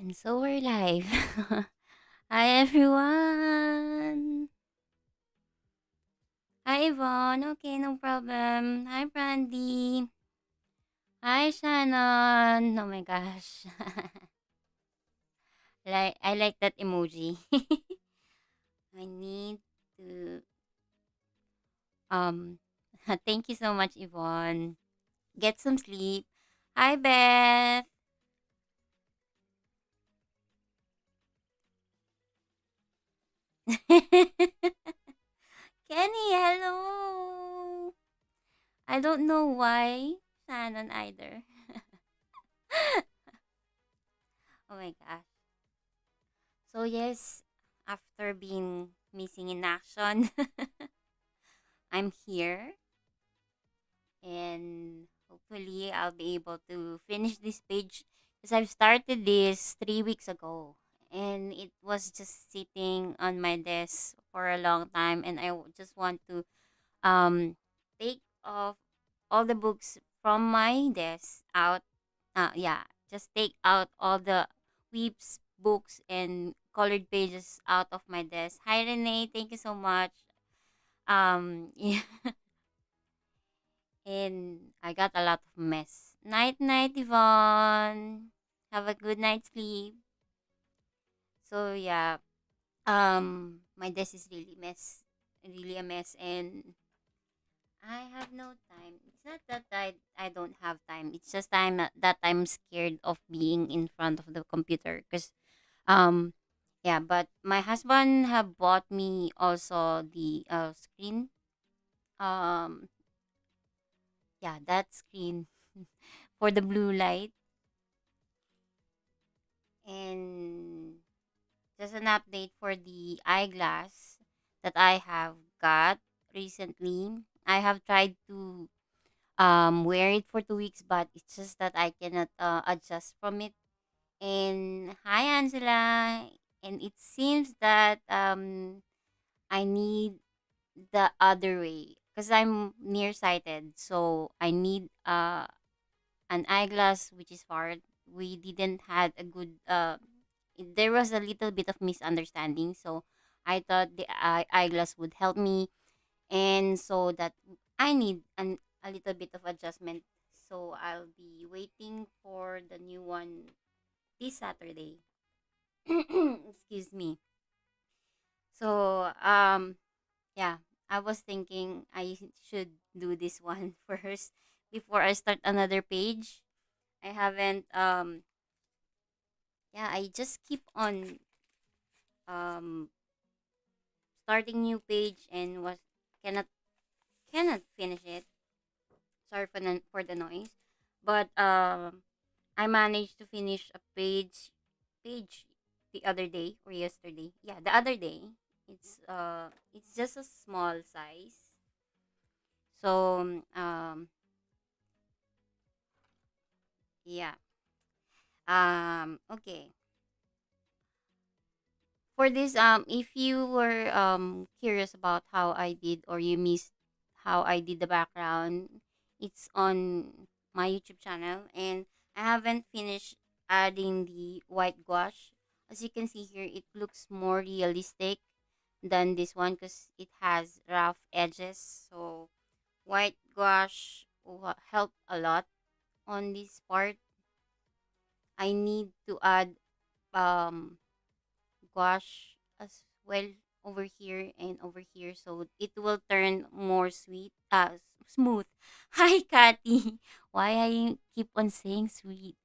And so we're live. Hi everyone. Hi Yvonne. Okay, no problem. Hi Brandy. Hi Shannon. Oh my gosh. I like that emoji. I need to um thank you so much Yvonne. Get some sleep. Hi Beth. Kenny, hello. I don't know why Shannon either. Oh my gosh. So yes, after being missing in action, I'm here and hopefully I'll be able to finish this page because I've started this 3 weeks ago and it was just sitting on my desk for a long time and just want to take off all the books from my desk out. Yeah, just take out all the weeps books and colored pages out of my desk. Hi Renee, thank you so much. Yeah, and I got a lot of mess. Night night Yvonne. Have a good night's sleep. So yeah, my desk is really a mess, and I have no time. It's not that I don't have time. It's just that I'm scared of being in front of the computer because um yeah, but my husband have bought me also the screen. Um yeah, that screen for the blue light, and just an update for the eyeglass that I have got recently. I have tried to wear it for 2 weeks, but it's just that I cannot adjust from it. And hi Angela, and it seems that I need the other way because I'm nearsighted, so I need an eyeglass which is far. We didn't had a good there was a little bit of misunderstanding, so I thought the eyeglass would help me, and so that I need a little bit of adjustment. So I'll be waiting for the new one this Saturday. Excuse me. So yeah, I was thinking I should do this one first before I start another page. I haven't yeah, I just keep on um starting new page and was cannot cannot finish it. Sorry for the noise. But I managed to finish a page the other day or yesterday. Yeah, the other day. It's just a small size. So yeah. Okay. For this if you were curious about how I did or you missed how I did the background, it's on my YouTube channel, and I haven't finished adding the white gouache. As you can see here, it looks more realistic than this one because it has rough edges. So white gouache will help a lot on this part. I need to add um gouache as well over here and over here, so it will turn more smooth. Hi Kathy. Why I keep on saying sweet?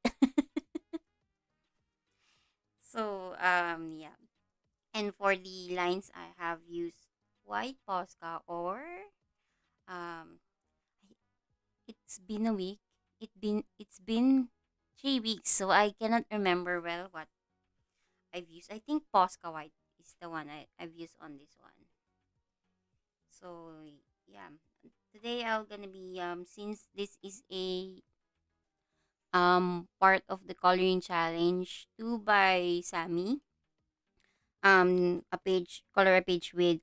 So yeah, and for the lines I have used white Posca, or um it's been a week. It's been 3 weeks, so I cannot remember well what I've used. I think Posca white is the one I've used on this one. So yeah, today I'm gonna be since this is a part of the coloring challenge 2 by Sammie, a page color a page with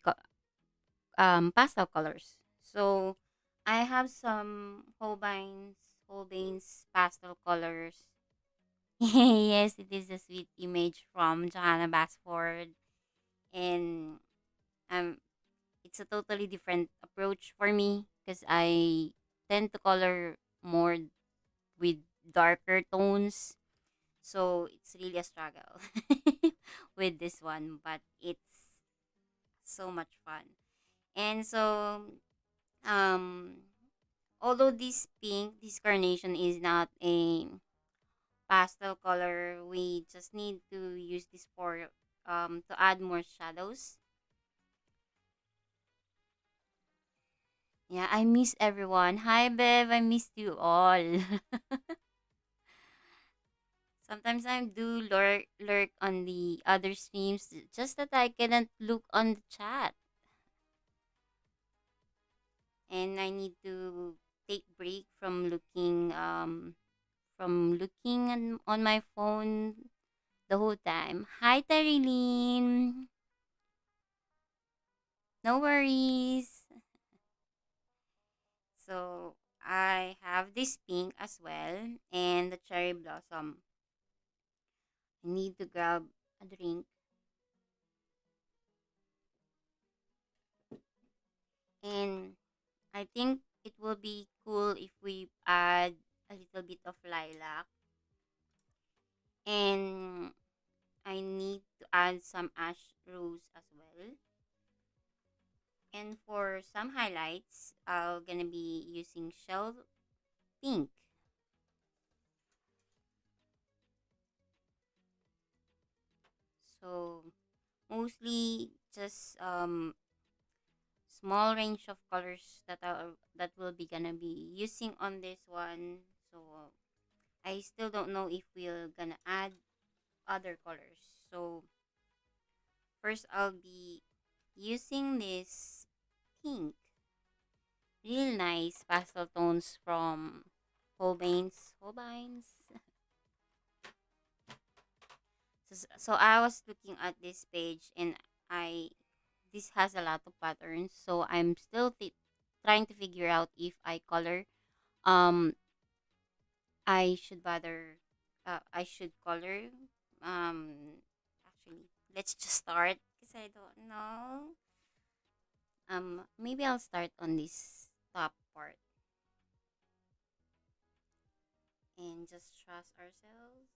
pastel colors. So I have some Holbein's pastel colors. Yes, it is a sweet image from Johanna Basford, and um, it's a totally different approach for me because I tend to color more with darker tones, so it's really a struggle with this one, but it's so much fun. And so, um, although this carnation is not a pastel color, we just need to use this for to add more shadows. Yeah, I miss everyone. Hi, Bev. I missed you all. Sometimes I do lurk on the other streams, just that I cannot look on the chat, and I need to take break from looking on my phone the whole time. Hi, Tarilyn. No worries. So I have this pink as well and the cherry blossom. I need to grab a drink, and I think it will be cool if we add a little bit of lilac, and I need to add some ash rose as well. And for some highlights, I'm gonna be using shell pink. So mostly just small range of colors that will be gonna be using on this one. So I still don't know if we're gonna add other colors. So first I'll be using this pink, real nice pastel tones from Holbeins. So I was looking at this page, and I this has a lot of patterns. So I'm still trying to figure out if I color um I should bother I should color actually let's just start because I don't know. Maybe I'll start on this top part and just trust ourselves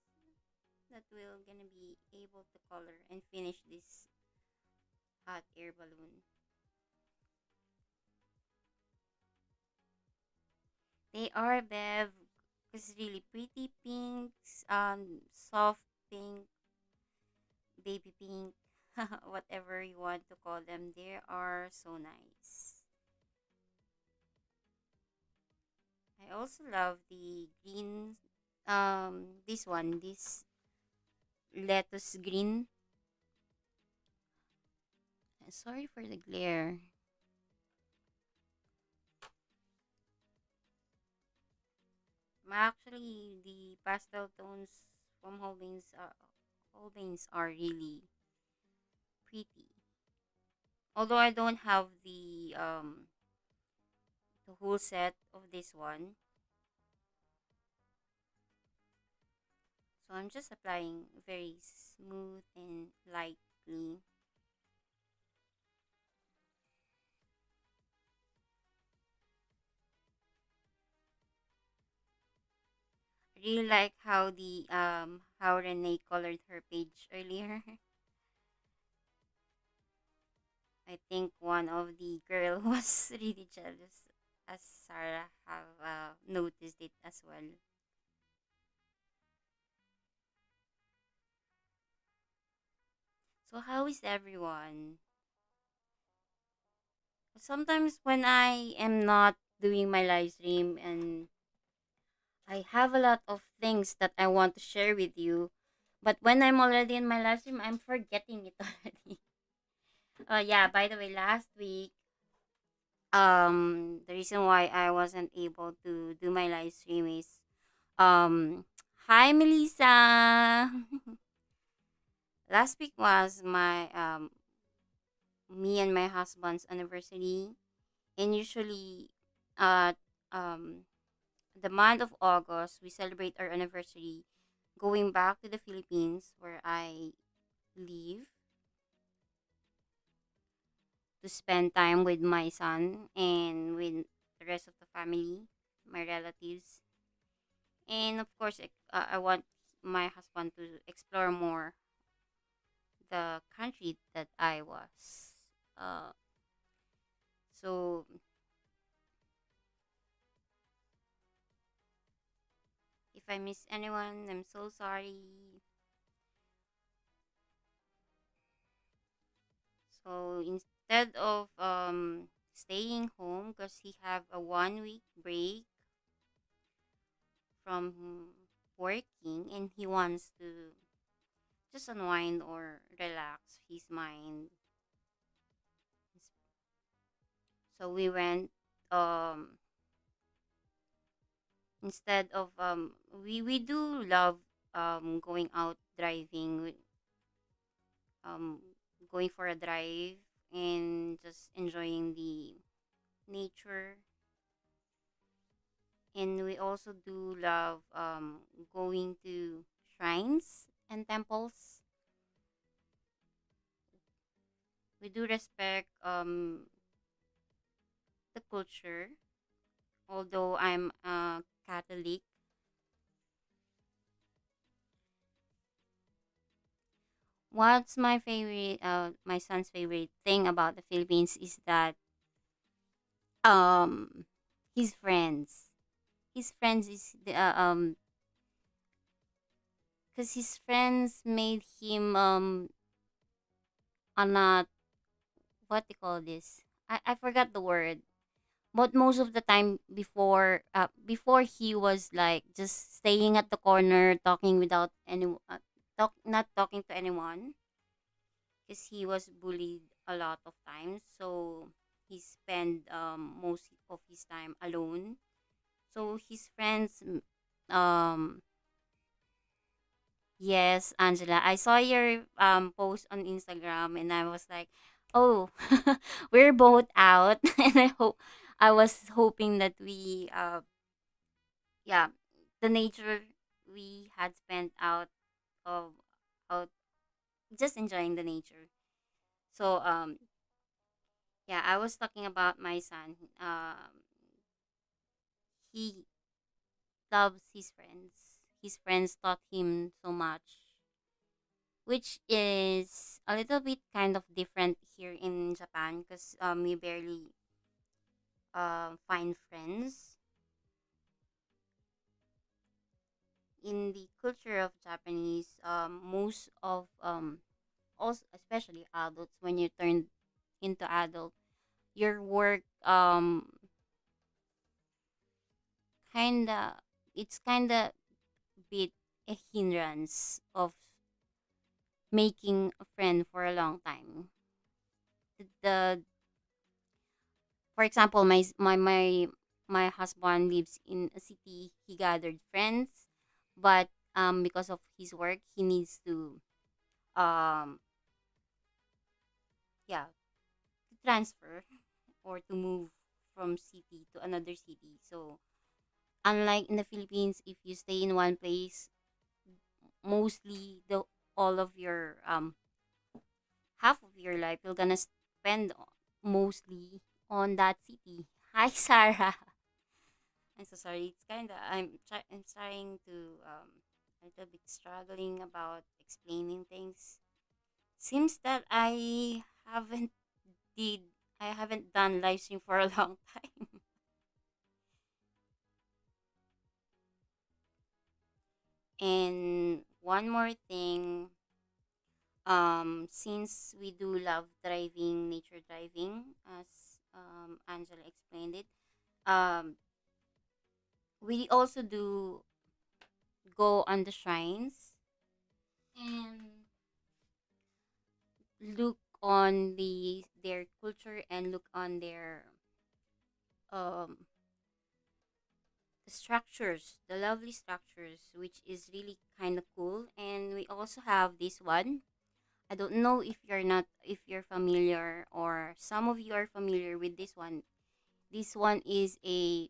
that we're gonna be able to color and finish this hot air balloon. They are, Bev, because really pretty pinks, soft pink, baby pink, whatever you want to call them. They are so nice. I also love the green, this lettuce green. Sorry for the glare. Actually, the pastel tones from Holbeins are really pretty. Although I don't have the whole set of this one, so I'm just applying very smooth and lightly. I really like how Renee colored her page earlier. I think one of the girl was really jealous, as Sarah have noticed it as well. So how is everyone? Sometimes when I am not doing my live stream and I have a lot of things that I want to share with you, but when I'm already in my live stream, I'm forgetting it already. Yeah, by the way, last week, the reason why I wasn't able to do my live stream is, hi Melissa. Last week was my me and my husband's anniversary, and usually, uh, um, the month of August we celebrate our anniversary going back to the Philippines where I live to spend time with my son and with the rest of the family, my relatives. And of course, I want my husband to explore more the country that I was. Uh, so if I miss anyone, I'm so sorry. So instead of staying home because he have a 1 week break from working and he wants to just unwind or relax his mind. So we went um instead of we do love going out driving um going for a drive and just enjoying the nature, and we also do love going to shrines and temples. We do respect the culture, although I'm a Catholic. What's my favorite my son's favorite thing about the Philippines is that um his friends. His friends is the because his friends made him not what they call this. I forgot the word. But most of the time before he was like just staying at the corner talking without any not talking to anyone because he was bullied a lot of times, so he spent most of his time alone. So his friends yes, Angela, I saw your post on Instagram and I was like, "Oh, we're both out." And I was hoping that we yeah, the nature we had spent of out just enjoying the nature. So yeah, I was talking about my son. He loves his friends. His friends taught him so much, which is a little bit kind of different here in Japan because we barely find friends. In the culture of Japanese, most of also especially adults, when you turn into adult, your work kinda it's kinda bit a hindrance of making a friend for a long time. The For example, my husband lives in a city. He gathered friends, but because of his work, he needs to um yeah to transfer or to move from city to another city. So unlike in the Philippines, if you stay in one place, mostly the all of your half of your life you're gonna spend mostly on that city. Hi, Sarah. I'm so sorry. It's kind of I'm trying to a little bit struggling about explaining things. Seems that did I haven't done live stream for a long time. And one more thing, since we do love driving, nature driving, as Angela explained it, um, we also do go on the shrines and look on their culture and look on their um structures, the lovely structures, which is really kind of cool. And we also have this one. I don't know if you're familiar or some of you are familiar with this one. This one is a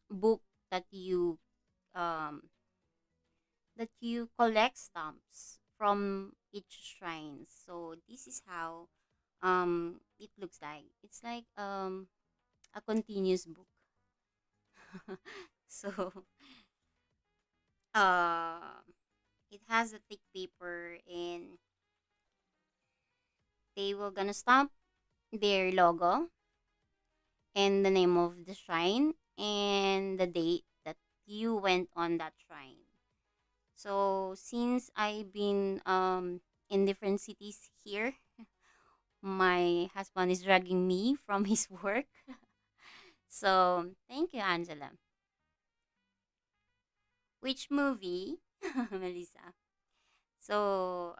book that you um that you collect stamps from each shrine. So this is how it looks like. It's like a continuous book. So uh it has a thick paper, and they will gonna stamp their logo and the name of the shrine and the date that you went on that shrine. So since I've been in different cities here, my husband is dragging me from his work. So thank you, Angela. Which movie, Melissa? So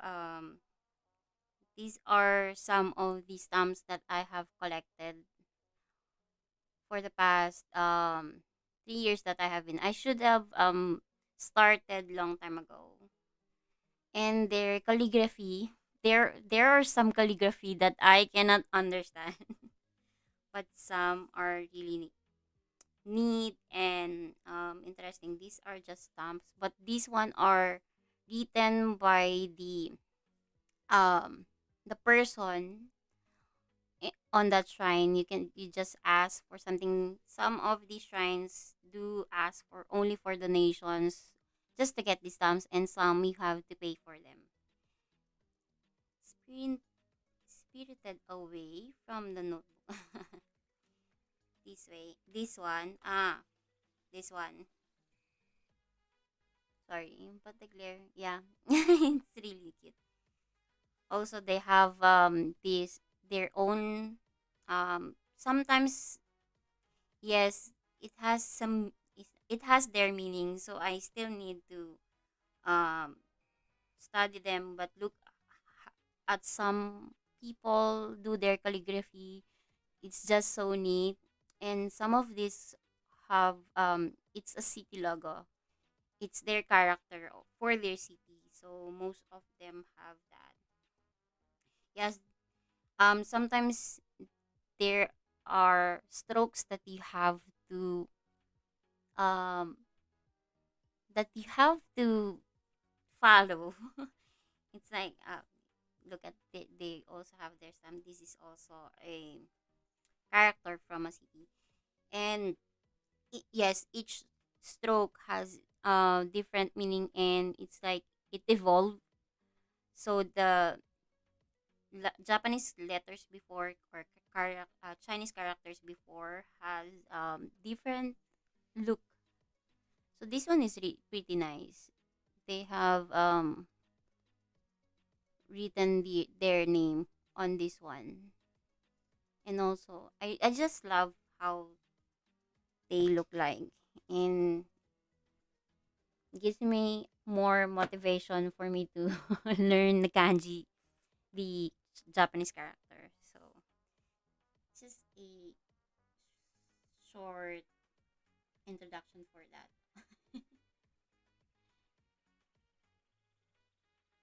these are some of the stamps that I have collected for the past 3 years that I have been. I should have started long time ago. And their calligraphy, there are some calligraphy that I cannot understand, but some are really neat and interesting. These are just stamps, but these one are written by um the person on that shrine. You just ask for something. Some of these shrines do ask for only for donations just to get these stamps, and some you have to pay for them. Spirit, spirited away from the notebook. This way. This one. This one. Sorry, but the glare. Yeah, it's really cute. Also, they have this their own. Sometimes yes, it has some. It has their meaning, so I still need to um study them. But look at some people do their calligraphy. It's just so neat, and some of these have it's a city logo. It's their character for their city. So most of them have that. Yes, sometimes there are strokes to um that you have to follow. It's like look at they also have their stamp. This is also a character from a city, and yes, each stroke has different meaning, and it's like it evolved. So the Japanese letters before, or Chinese characters before, has different look. So this one is pretty nice. They have written their name on this one, and also I just love how they look like, and gives me more motivation for me to learn the kanji, the Japanese character. So just a short introduction for that.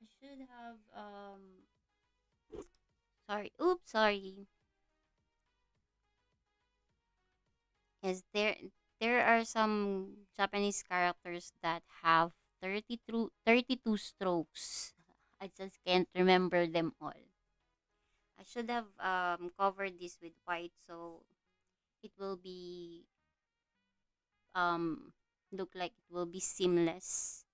I should have sorry. Oops, sorry. Yes, there are some Japanese characters that have 32 strokes. I just can't remember them all. I should have covered this with white, so it will be um look like it will be seamless.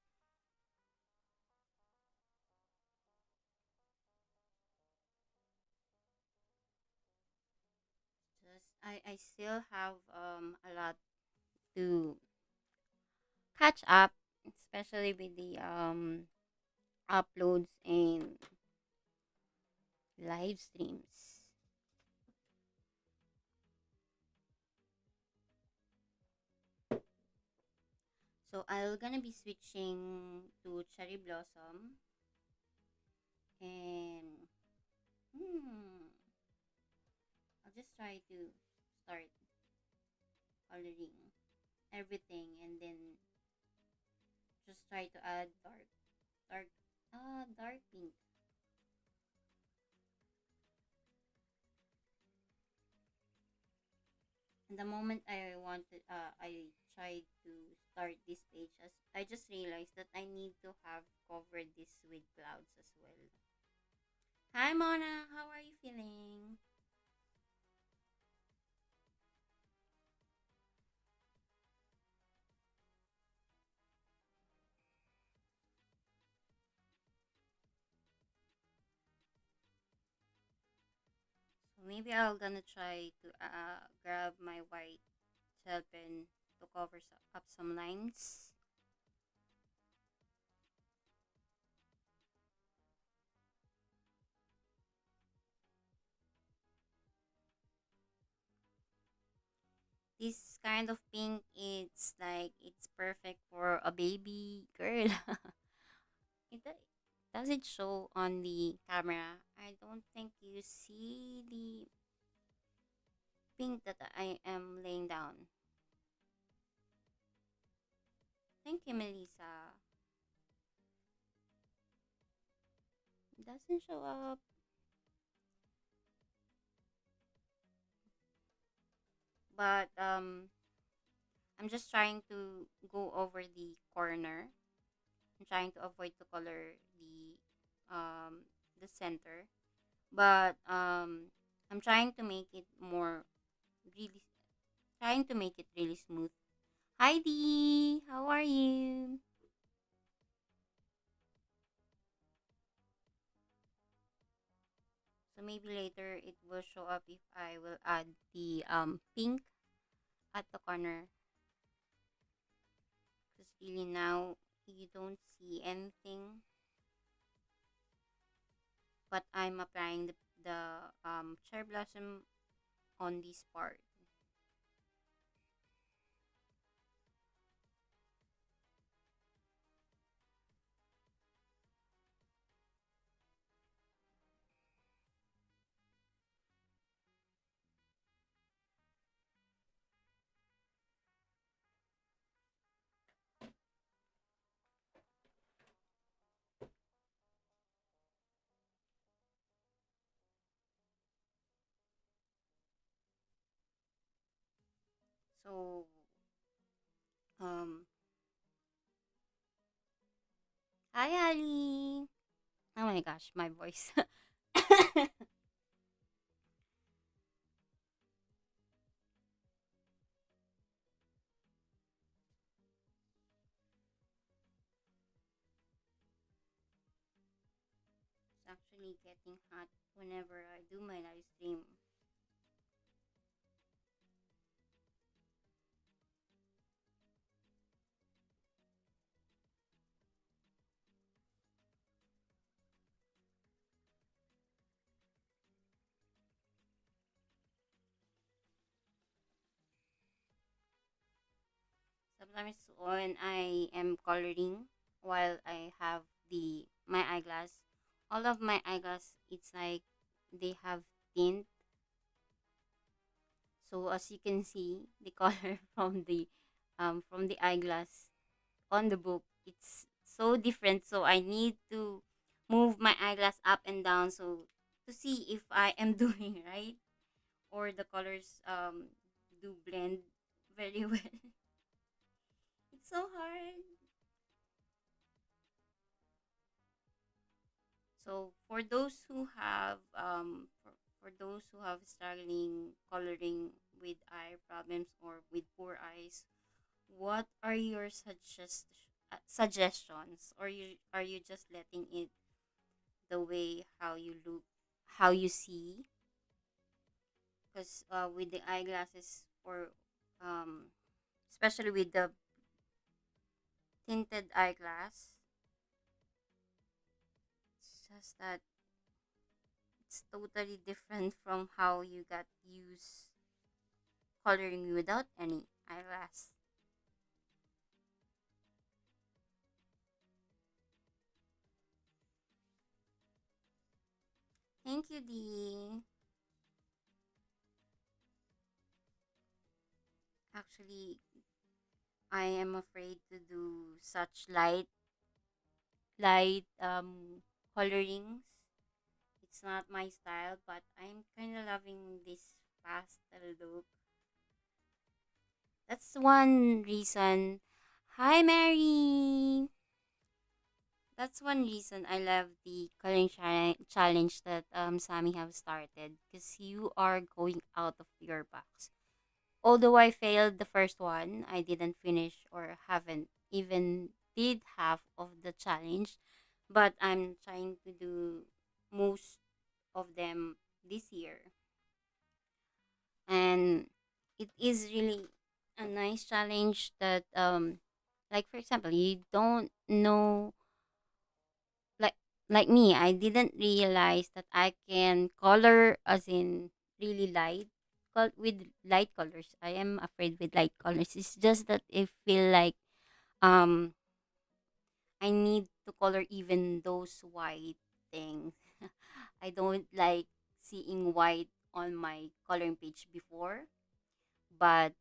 Just I still have a lot to catch up, especially with the uploads and live streams. So I'm gonna be switching to cherry blossom, and hmm, I'll just try to start coloring everything, and then just try to add dark dark pink. And the moment I tried to start this page, as I just realized that I need to have covered this with clouds as well. Hi Mona, how are you feeling? So maybe I'm gonna try to grab my white gel pen to cover up some lines. This kind of pink, it's like it's perfect for a baby girl. Does it show on the camera? I don't think you see the pink that I am laying down. Thank you, Melissa. It doesn't show up, but I'm just trying to go over the corner. I'm trying to avoid to color the center, but I'm trying to make it more really trying to make it really smooth. Heidi, how are you? So maybe later it will show up if I will add the pink at the corner, because really now you don't see anything, but I'm applying the cherry blossom on this part. So um hi Ali. Oh my gosh, my voice. It's actually getting hot whenever I do my live stream. Sometimes when I am coloring while I have the my eyeglass, all of my eyeglass it's like they have tint. So as you can see, the color from the eyeglass on the book, it's so different. So I need to move my eyeglass up and down so to see if I am doing right or the colors do blend very well. It's so hard. So for those who have struggling coloring with eye problems or with poor eyes, what are your suggestions, or are you just letting it the way how you look, how you see? Because with the eyeglasses or especially with the tinted eyeglass, it's just that it's totally different from how you got used coloring without any eyeglass. Thank you, Dee. Actually, I am afraid to do such light colorings. It's not my style, but I'm kind of loving this pastel look. That's one reason. Hi, Mary. That's one reason I love the coloring challenge that Sammy have started, because you are going out of your box. Although I failed the first one, I didn't finish or haven't even did half of the challenge, but I'm trying to do most of them this year. And it is really a nice challenge that like for example, you don't know, like like me, I didn't realize that I can color as in really light with light colors. I am afraid with light colors. It's just that I feel like um I need to color even those white things. I don't like seeing white on my coloring page before, but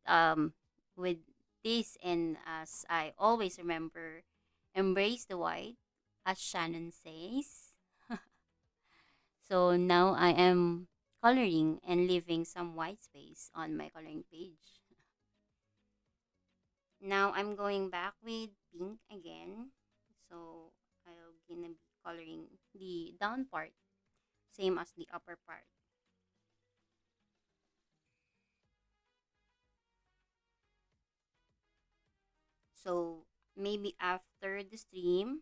with this, and as I always remember, embrace the white, as Shannon says. So now I am coloring and leaving some white space on my coloring page. Now I'm going back with pink again. So I'll gonna be coloring the down part, same as the upper part. So maybe after the stream,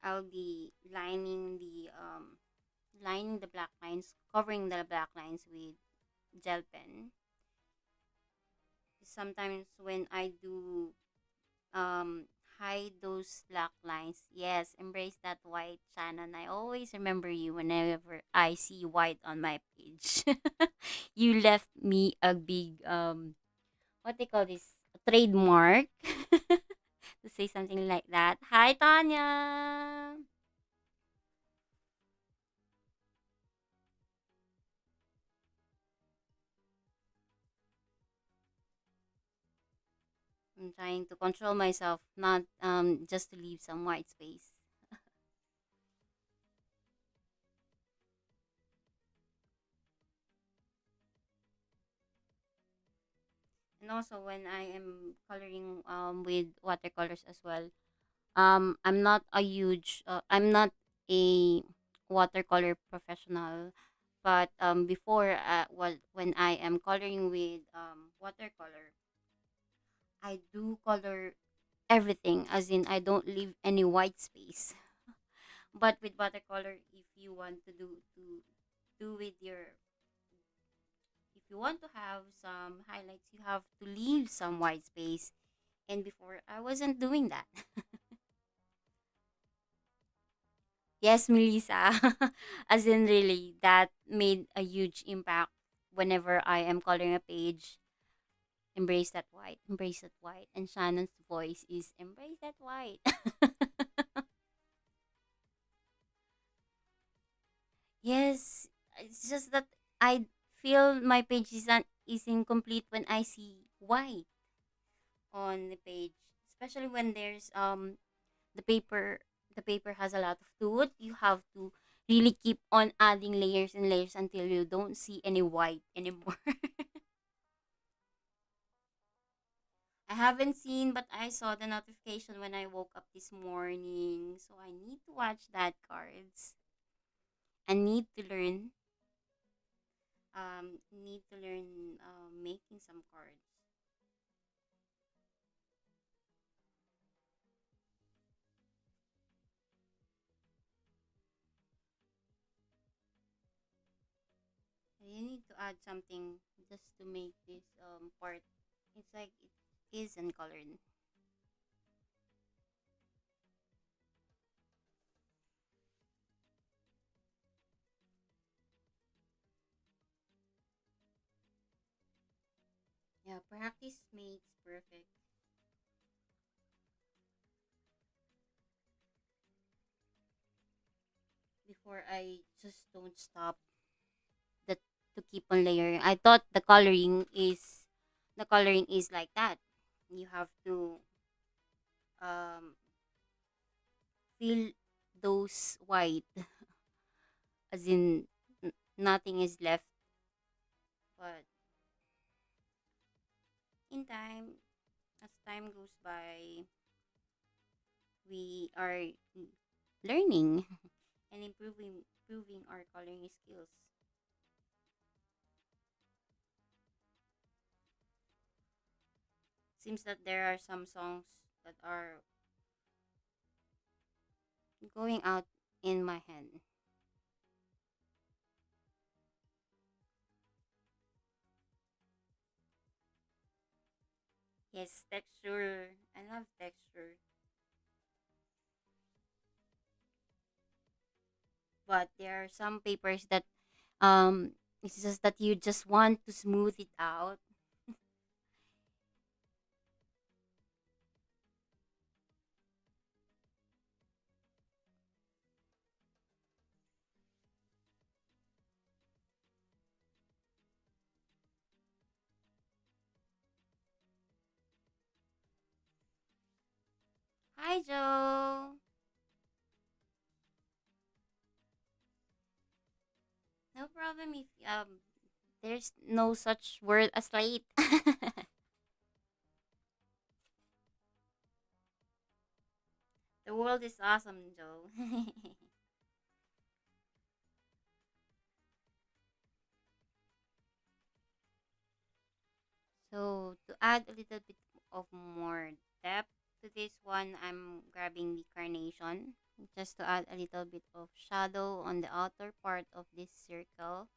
I'll be lining the black lines, covering the black lines with gel pen. Sometimes when I do um hide those black lines, yes, embrace that white, Shannon. I always remember you whenever I see white on my page. You left me a big what they call this, trademark, to say something like that. Hi, Tanya. I'm trying to control myself, not just to leave some white space. And also when I am coloring with watercolors as well, I'm not a watercolor professional, but before when I am coloring with watercolor, I do color everything, as in I don't leave any white space. But with watercolor, if you want to do with your if you want to have some highlights, you have to leave some white space. And before, I wasn't doing that. Yes, Melissa. As in, really, that made a huge impact whenever I am coloring a page. Embrace that white, embrace that white. And Shannon's voice is embrace that white. Yes, it's just that I feel my page is incomplete when I see white on the page, especially when there's the paper the paper has a lot of tooth. You have to really keep on adding layers and layers until you don't see any white anymore. I haven't seen, but I saw the notification when I woke up this morning, so I need to watch that cards. I need to learn making some cards. I need to add something just to make this part. It's like it is uncolored. Yeah, practice makes perfect. Before, I just don't stop the to keep on layering. I thought the coloring is like that. You have to um fill those white, as in nothing is left. But in time, as time goes by, we are learning and improving our coloring skills. Seems that there are some songs that are going out in my head. Yes, texture. I love texture. But there are some papers that it's just that you just want to smooth it out. Hi Joe. No problem if there's no such word as late. The world is awesome, Joe. So to add a little bit of more depth to this one, I'm grabbing the carnation just to add a little bit of shadow on the outer part of this circle.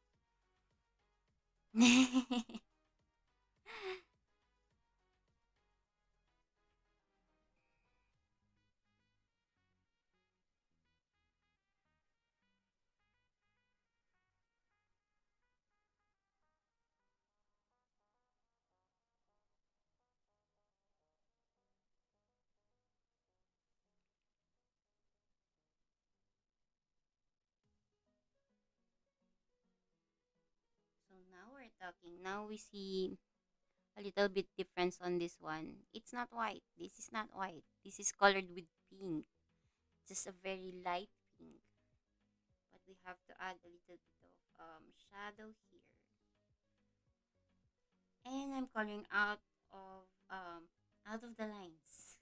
So now we're talking. Now we see a little bit difference on this one. It's not white. This is not white. This is colored with pink. Just a very light pink. But we have to add a little bit of shadow here. And I'm coloring out of the lines.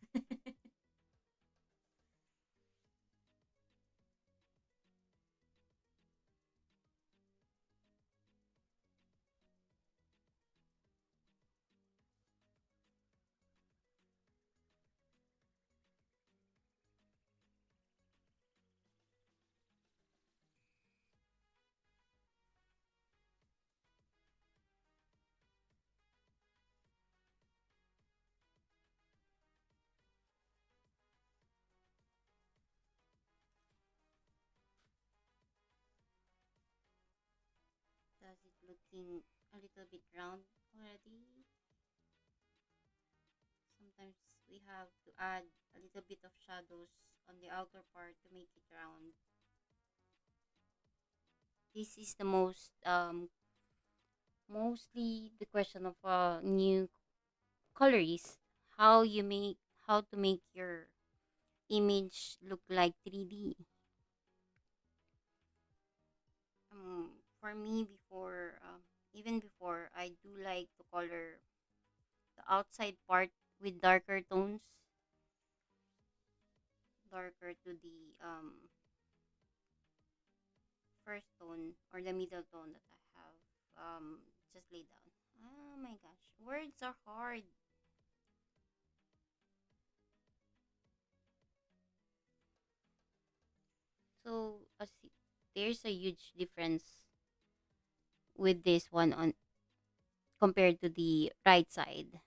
Does it looking a little bit round already? Sometimes we have to add a little bit of shadows on the outer part to make it round. This is the mostly the question of new colorist, how you make how to make your image look like 3D. For me, before even before, I do like to color the outside part with darker tones, darker to the first tone or the middle tone that I have just laid down. Oh my gosh, words are hard. So there's a huge difference with this one on compared to the right side.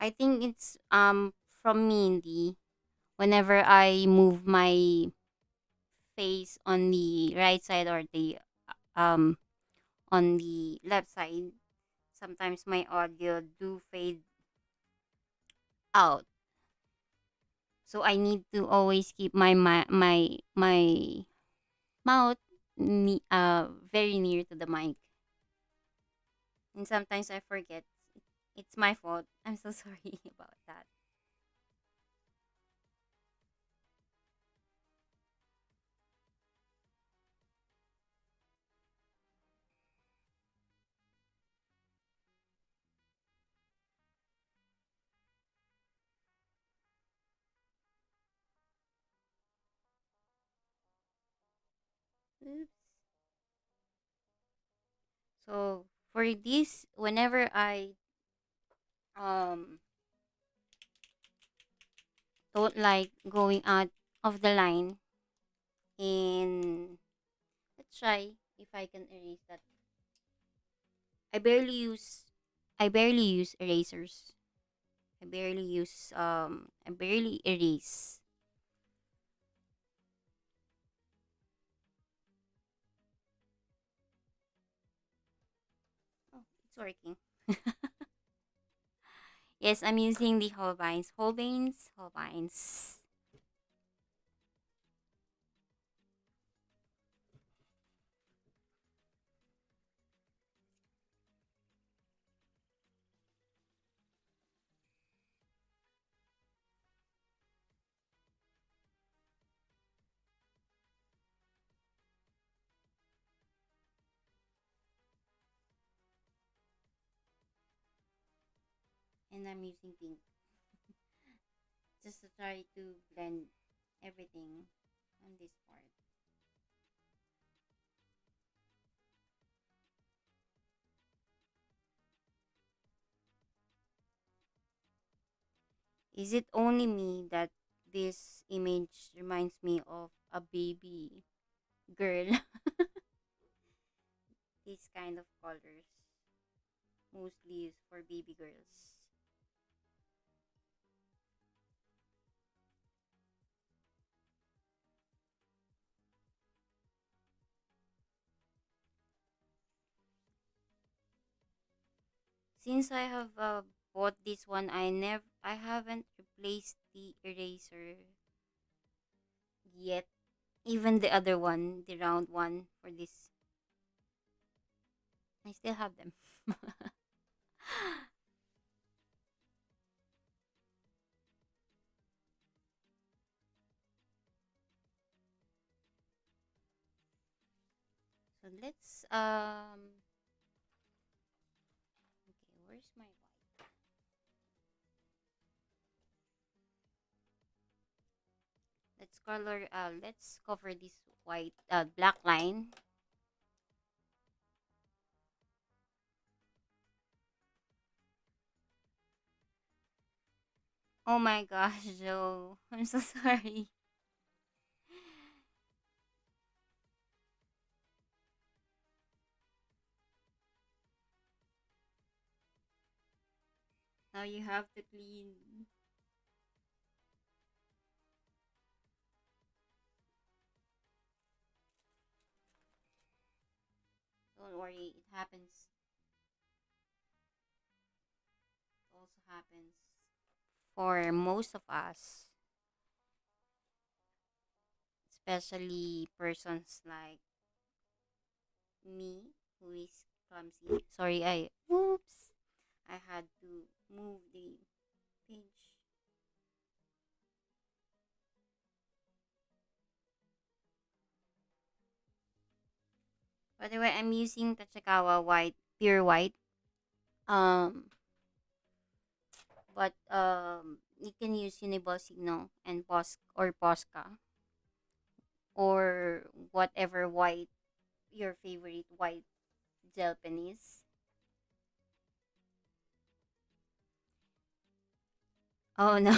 I think it's from Mindy. Whenever I move my face on the right side or the um on the left side, sometimes my audio do fade out. So I need to always keep my mouth very near to the mic. And sometimes I forget. It's my fault. I'm so sorry about that. Oops. So for this, whenever I um don't like going out of the line, and let's try if I can erase that. I barely use I barely use erasers. I barely erase. Oh, it's working. Yes, I'm using the Holbeins. Holbeins. And I'm using pink just to try to blend everything on this part. Is it only me that this image reminds me of a baby girl? These kind of colors mostly used for baby girls. Since I have bought this one, I haven't replaced the eraser yet. Even the other one, the round one for this, I still have them. So let's okay, where's my white? Let's cover this white black line. Oh my gosh, Joe. I'm so sorry. Now you have to clean. Don't worry, it happens. It also happens for most of us, especially persons like me who is clumsy. Sorry, I oops. I had to move the page. By the way, I'm using Tachikawa white, pure white. Um, but you can use Unibosigno and Posca or whatever white your favorite white gel pen is. Oh no.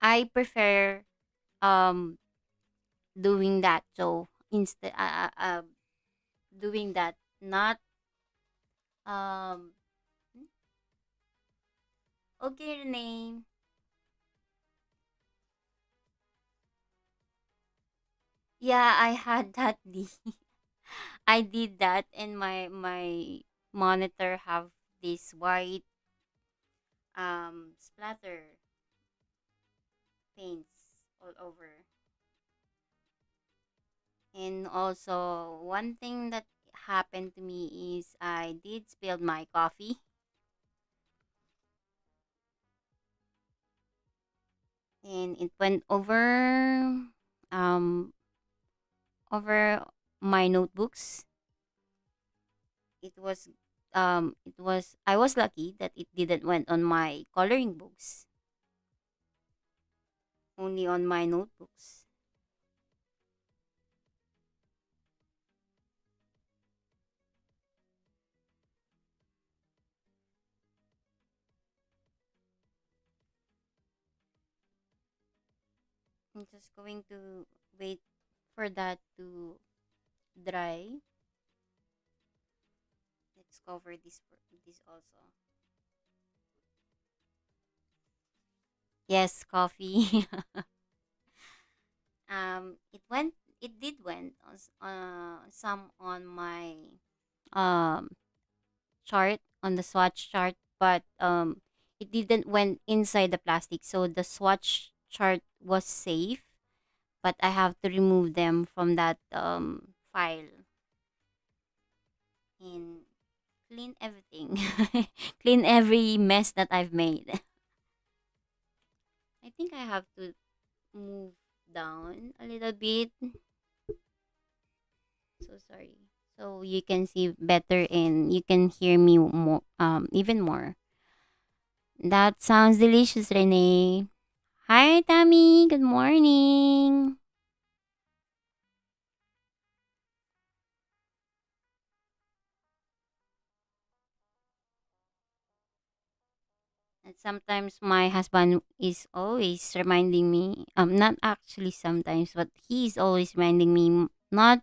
I prefer um doing that, so instead doing that, not um okay, Renee. Yeah, I had that I did that, and my monitor have this white splatter paints all over. And also, one thing that happened to me is I did spill my coffee, and it went um over my notebooks. I was lucky that it didn't went on my coloring books. only on my notebooks. I'm just going to wait for that to dry. Let's cover this also. Yes, coffee. It did went on some on my um chart, on the swatch chart, but it didn't went inside the plastic, so the swatch chart was safe, but I have to remove them from that file and clean everything. Clean every mess that I've made. I think I have to move down a little bit. So sorry. So you can see better and you can hear me more, even more. That sounds delicious, Renee. Hi, Tammy. Good morning. And sometimes my husband is always reminding me, not actually sometimes, but he's always reminding me not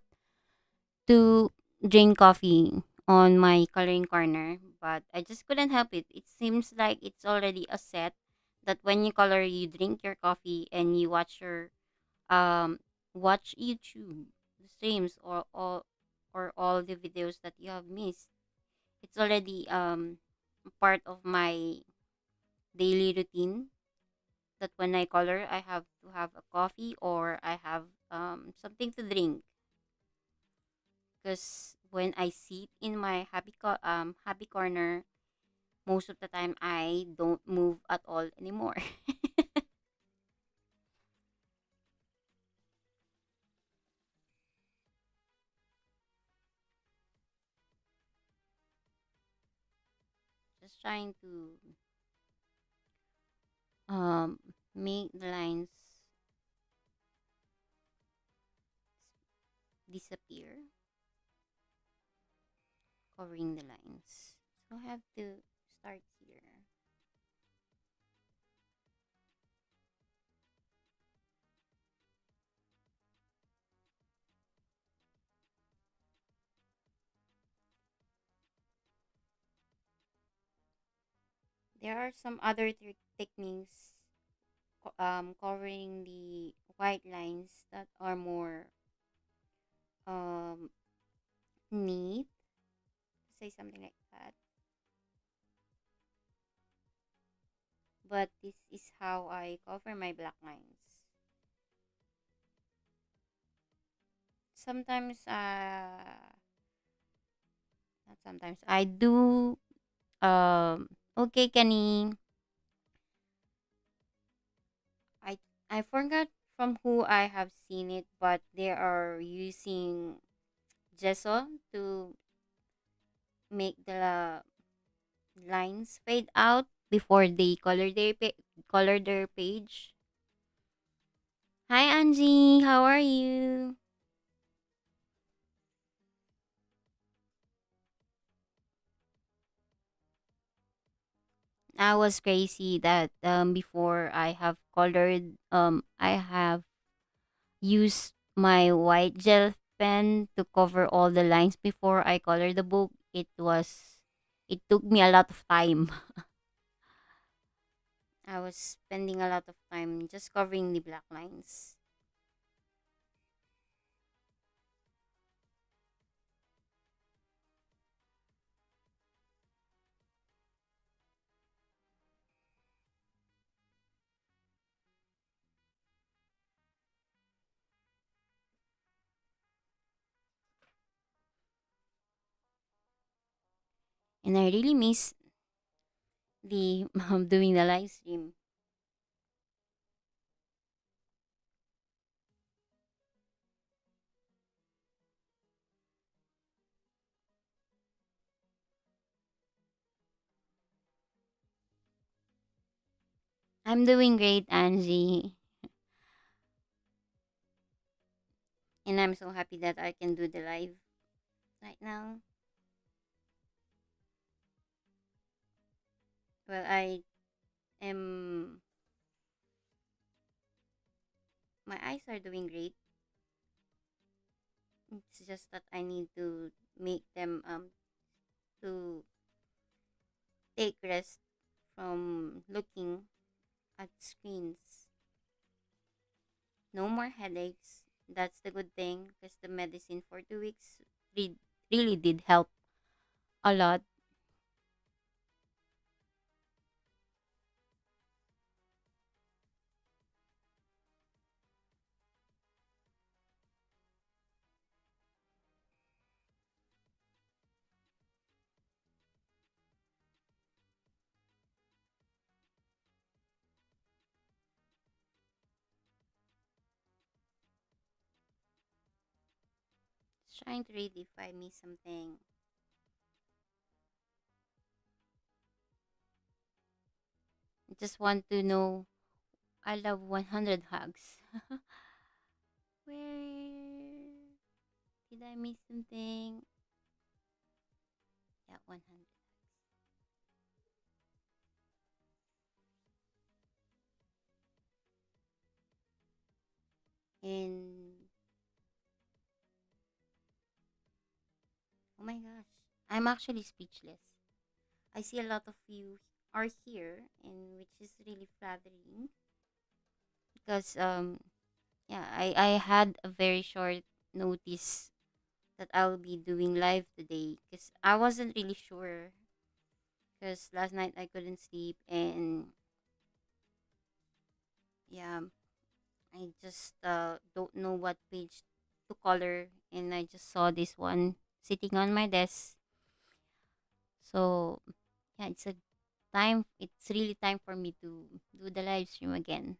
to drink coffee on my coloring corner. But I just couldn't help it. It seems like it's already a set that when you color, you drink your coffee and you um watch YouTube streams or all the videos that you have missed. It's already part of my daily routine that when I color, I have to have a coffee or I have something to drink. Because when I sit in my happy corner, most of the time I don't move at all anymore. Just trying to um make the lines disappear, covering the lines. So I have to start here. There are some other techniques covering the white lines that are more um neat, say something like that. But this is how I cover my black lines. Sometimes, not sometimes, I do. Okay, Kenny. I I forgot from who I have seen it, but they are using gesso to make the lines fade out before they color their page. Hi, Angie. How are you? I was crazy that before I have colored I have used my white gel pen to cover all the lines before I color the book. It took me a lot of time. I was spending a lot of time just covering the black lines. And I really miss the doing the live stream. I'm doing great, Angie. And I'm so happy that I can do the live right now. Well, I am, my eyes are doing great. It's just that I need to make them to take rest from looking at screens. No more headaches. That's the good thing because the medicine for 2 weeks re- really did help a lot. It's trying to really find me something. I just want to know. I love 100 hugs. Where did I miss something? Yeah, 100. And oh my gosh, I'm actually speechless. I see a lot of you are here, and which is really flattering because yeah, I had a very short notice that I'll be doing live today because I wasn't really sure because last night I couldn't sleep and yeah, I just don't know what page to color and I just saw this one sitting on my desk. So yeah, it's really time for me to do the live stream again.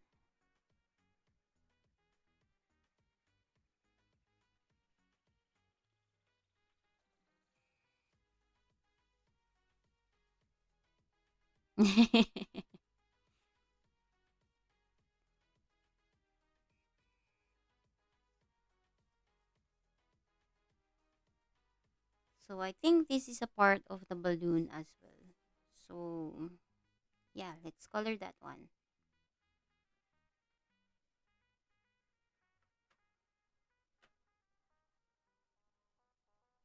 So I think this is a part of the balloon as well. So yeah, let's color that one.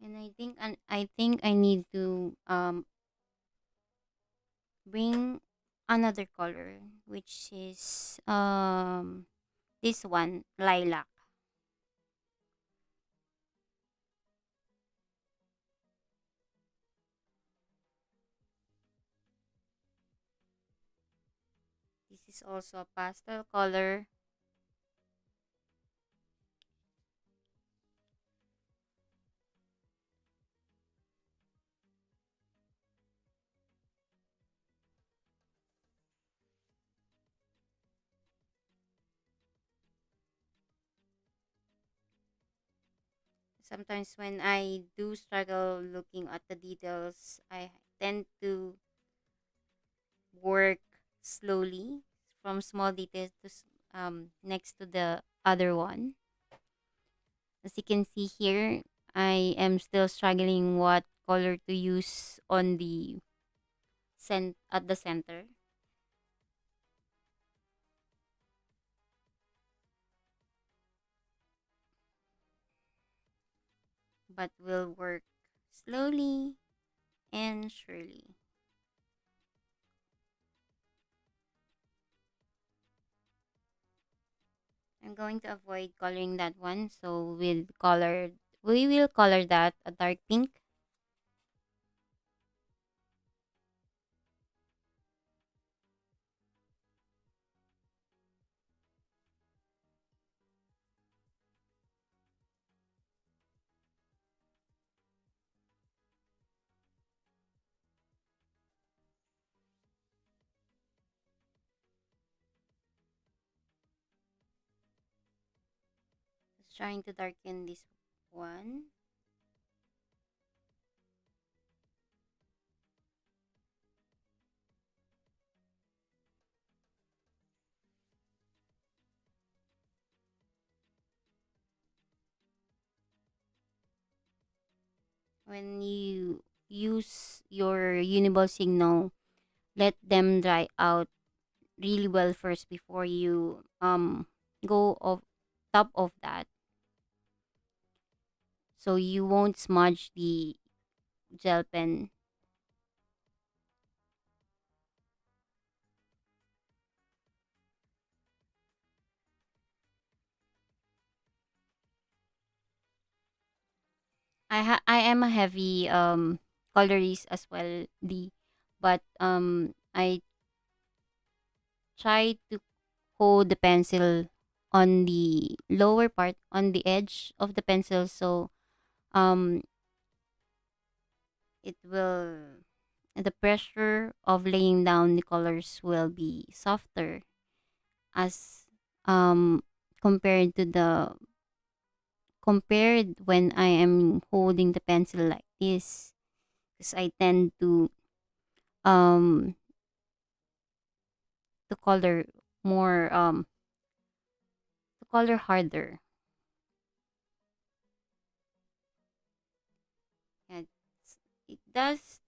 And I think I need to bring another color which is this one, lilac. This is also a pastel color. Sometimes when I do struggle looking at the details, I tend to work slowly from small details to next to the other one. As you can see here, I am still struggling what color to use on the at the center, but will work slowly and surely. I'm going to avoid coloring that one, so we will color that a dark pink. Just trying to darken this one. When you use your Uniball signal, let them dry out really well first before you go of top of that, so you won't smudge the gel pen. I am a heavy colorist as well, the but I try to hold the pencil on the lower part, on the edge of the pencil, so um it will the pressure of laying down the colors will be softer as um compared to the compared when I am holding the pencil like this, because I tend um to color more to color harder. And it does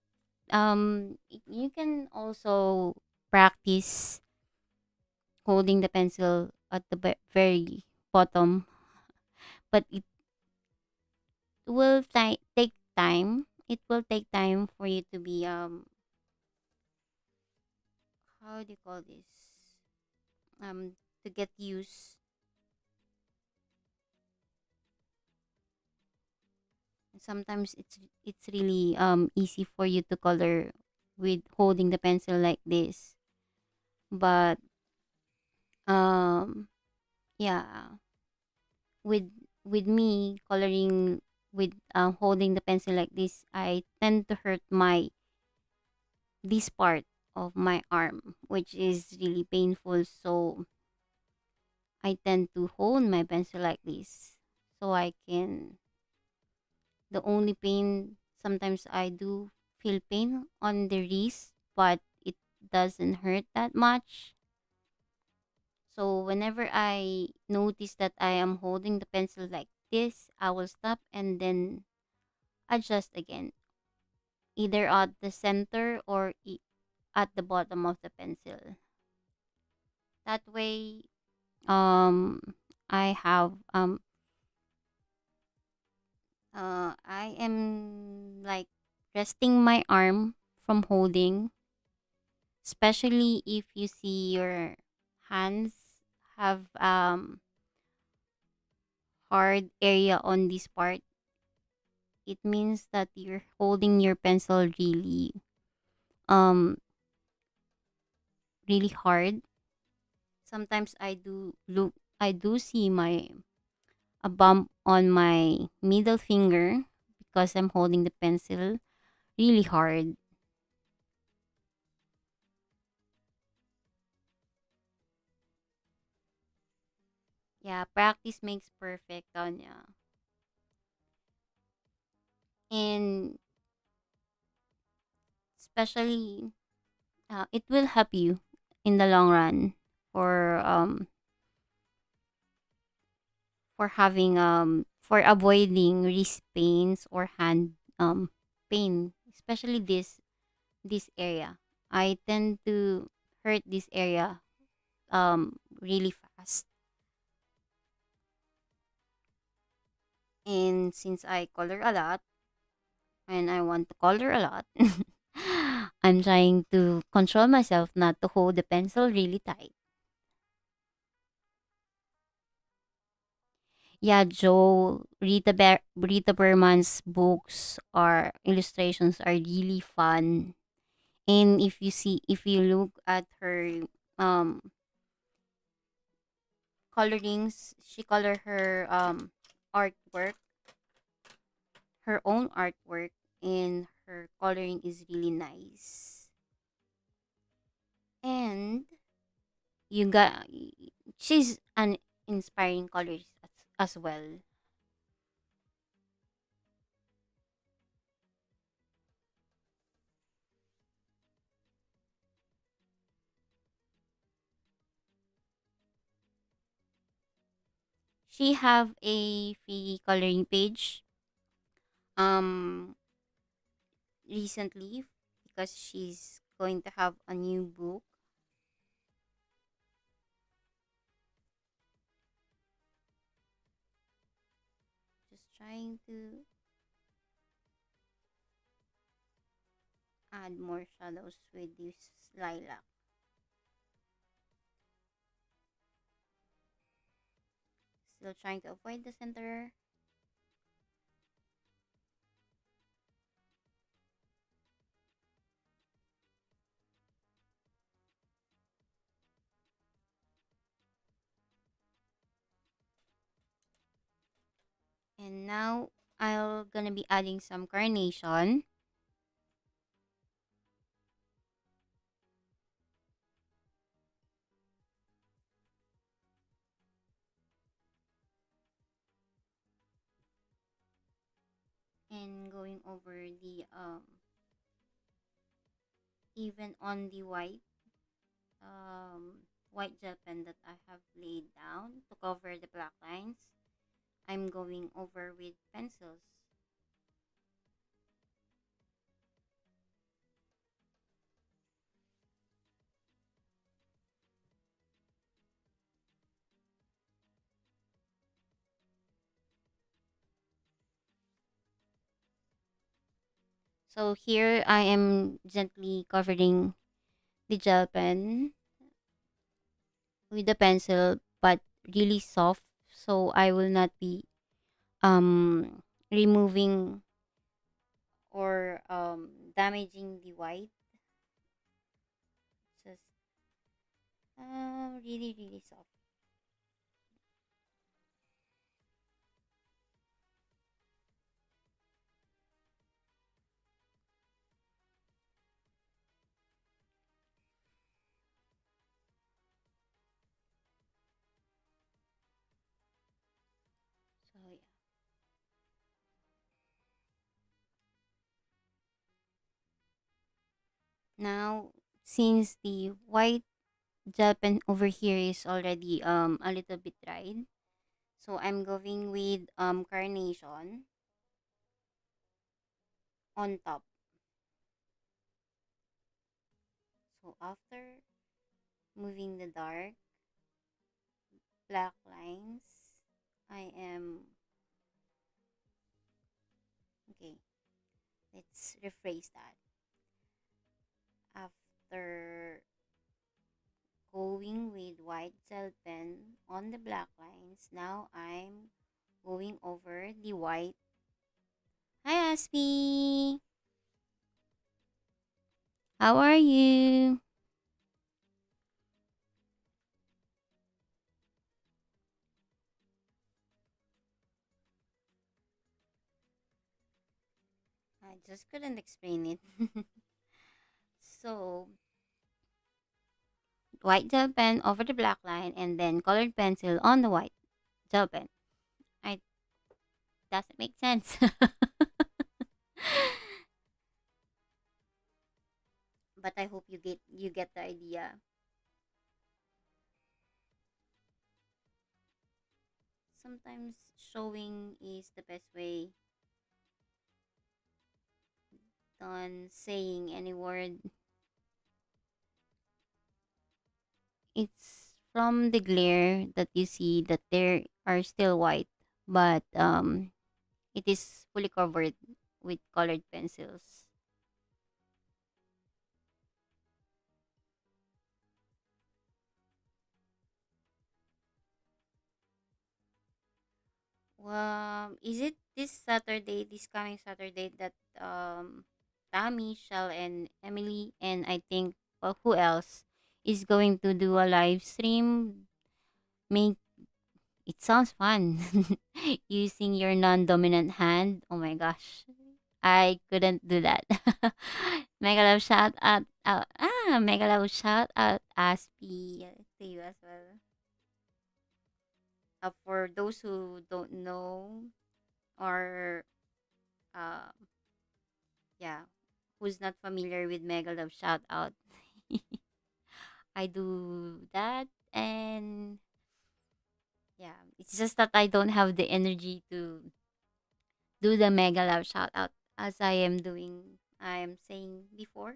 you can also practice holding the pencil at the very bottom, but it will take time. It will take time for you to be how do you call this, to get used. Sometimes it's really easy for you to color with holding the pencil like this, but um yeah, with with me coloring with holding the pencil like this, I tend to hurt my this part of my arm, which is really painful, so I tend to hold my pencil like this, so I can the only pain, sometimes I do feel pain on the wrist, but it doesn't hurt that much. So whenever I notice that I am holding the pencil like this, I will stop and then adjust again, either at the center or at the bottom of the pencil. That way, um, I have I am like resting my arm from holding, especially if you see your hands have hard area on this part. It means that you're holding your pencil um really hard. Sometimes I do see my a bump on my middle finger because I'm holding the pencil really hard. Yeah, practice makes perfect, Tanya. And especially it will help you in the long run for having for avoiding wrist pains or hand pain, especially this area. I tend to hurt this area really fast. And since I color a lot and I want to color a lot, I'm trying to control myself not to hold the pencil really tight. Yeah, Joe, Rita Berman's books or illustrations are really fun. And if you look at her um colorings, she color her artwork, her own artwork, and her coloring is really nice. And you got she's an inspiring colorist as well. She have a free coloring page. Um recently because she's going to have a new book. Just trying to add more shadows with this lilac. Still trying to avoid the center. And now I'll gonna be adding some carnation. And going over the even on the white gel pen that I have laid down to cover the black lines, I'm going over with pencils. So here I am gently covering the gel pen with the pencil, but really soft, so I will not be removing or damaging the white. Just really really soft. So yeah. Now since the white gel pen over here is already a little bit dried, so I'm going with carnation on top. So after moving the dark black lines, I am okay. Let's rephrase that. After going with white gel pen on the black lines, now I'm going over the white. Hi, Aspi. How are you? I just couldn't explain it. So, white gel pen over the black line and then colored pencil on the white gel pen. I doesn't make sense. But I hope you get the idea. Sometimes showing is the best way than saying any word. It's from the glare that you see that there are still white, but it is fully covered with colored pencils. Is it this coming Saturday that Tammy, Shell, and Emily, and I think who else is going to do a live stream? Make it sounds fun. Using your non-dominant hand. Oh my gosh, I couldn't do that. Mega love shout out. Mega love shout out Aspi to you as well. For those who don't know or uh, yeah, who's not familiar with Mega Love shout out, I do that, and yeah, it's just that I don't have the energy to do the Mega Love shout out as I am doing I'm saying before.